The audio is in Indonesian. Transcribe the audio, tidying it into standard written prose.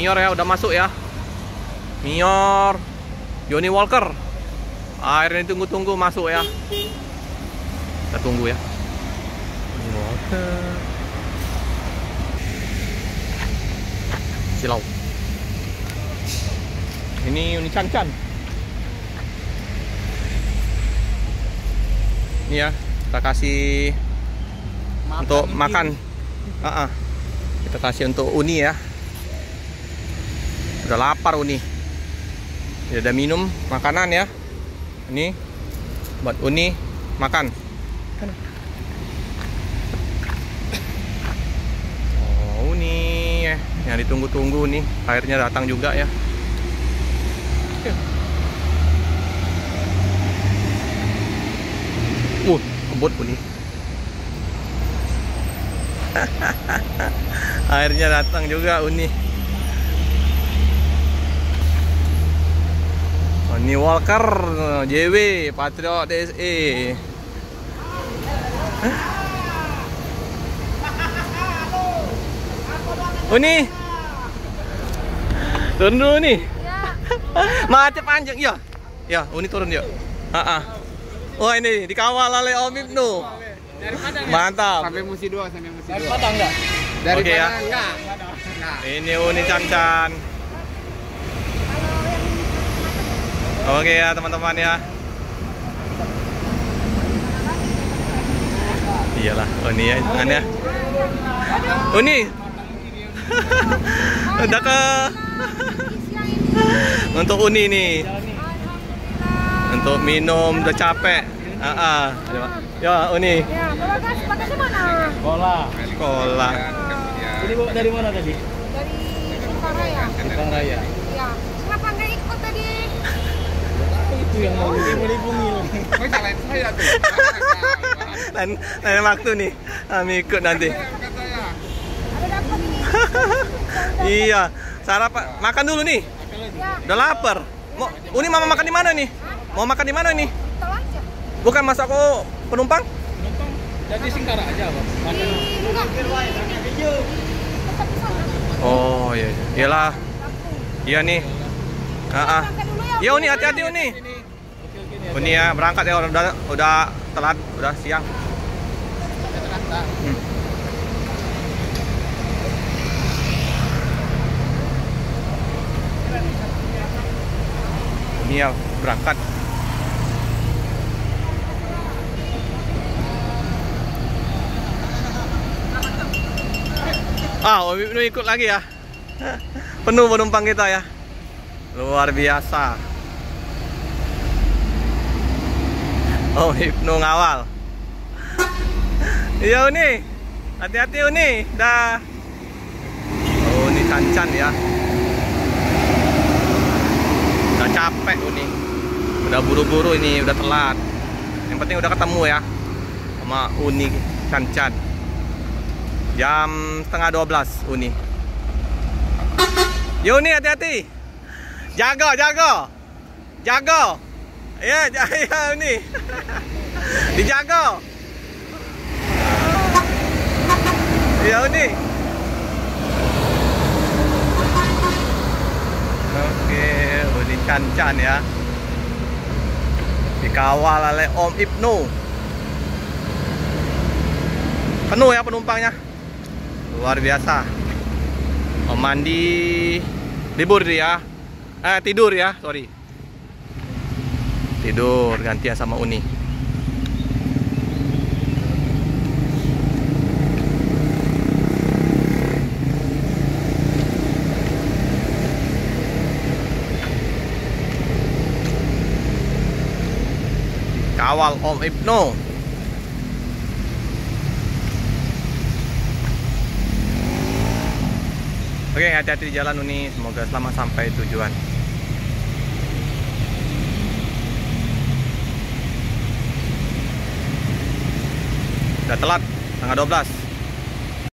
Mior ya, udah masuk ya. Mior Johnny Walker. Akhirnya tunggu-tunggu masuk ya. Kita tunggu ya. Johnny Walker. Silau. Ini Uni Can-Can. Ini ya, kita kasih untuk makan. Kita kasih untuk Uni ya. Udah lapar Uni. Dia ada minum makanan ya. Ini buat Uni makan. Oh, Uni yang ditunggu-tunggu nih. Akhirnya datang juga ya. Kebut Uni. Akhirnya datang juga Uni. Johnny Walker, JW, Patriot DSE. Uni, turun dulu nih. Macet panjang, ya. Ya, Uni turun yuk. Wah ini dikawal oleh Om Ibnu. Dari Padang ya? Mantap. Sampai Musi 2, sampai Musi 2. Dari Padang enggak? Dari Oke, ya. Padang enggak? Ini Uni Can-Can. Oke ya teman-teman ya. Iyalah Uni ya hitungannya. Uni. Udah ke untuk Uni nih. Untuk minum udah capek. Ya Uni. Ya, bagasi mana? Sekolah. Ini bawa dari mana tadi? Dari Singkaraya. Simpang Raya. Ya. Kenapa nggak ikut tadi? Itu yang mau dibungil. Kok salahin saya tuh? Dan lain waktu nih kami ikut nanti. Ada dapat ini. Iya, sarapan makan dulu nih. Ya. Udah lapar. Uni mama makan di mana nih? Mau makan di mana nih? Tahu aja. Bukan masa aku penumpang? Penumpang dari Singkara aja, Bang. Enggak. Tetap di sana. Oh iya, iyalah. Iya nih. Berangkat dulu ya. Iya Uni, hati-hati Uni. Uni ya berangkat ya, udah telat, udah siang. Uni ya berangkat. Om Ibnu ikut lagi ya. Penuh penumpang kita ya. Luar biasa. Om Ibnu ngawal. Iya Uni. Hati-hati Uni. Dah. Oh, Uni Can-Can ya. Udah capek Uni. Udah buru-buru ini, udah telat. Yang penting udah ketemu ya sama Uni Can-Can. Jam setengah 12 Uni. Yo Uni hati-hati. Jaga. Ya Uni. Dijaga. Ya Uni. Oke, Uni Can-Can ya. Dikawal oleh Om Ibnu. Penuh ya penumpangnya. Luar biasa. Om mandi libur dia. Tidur ya, sorry. Tidur gantian sama Uni. Kawal Om Ibnu. Oke, hati-hati di jalan Uni. Semoga selamat sampai tujuan. Udah telat, setengah 12.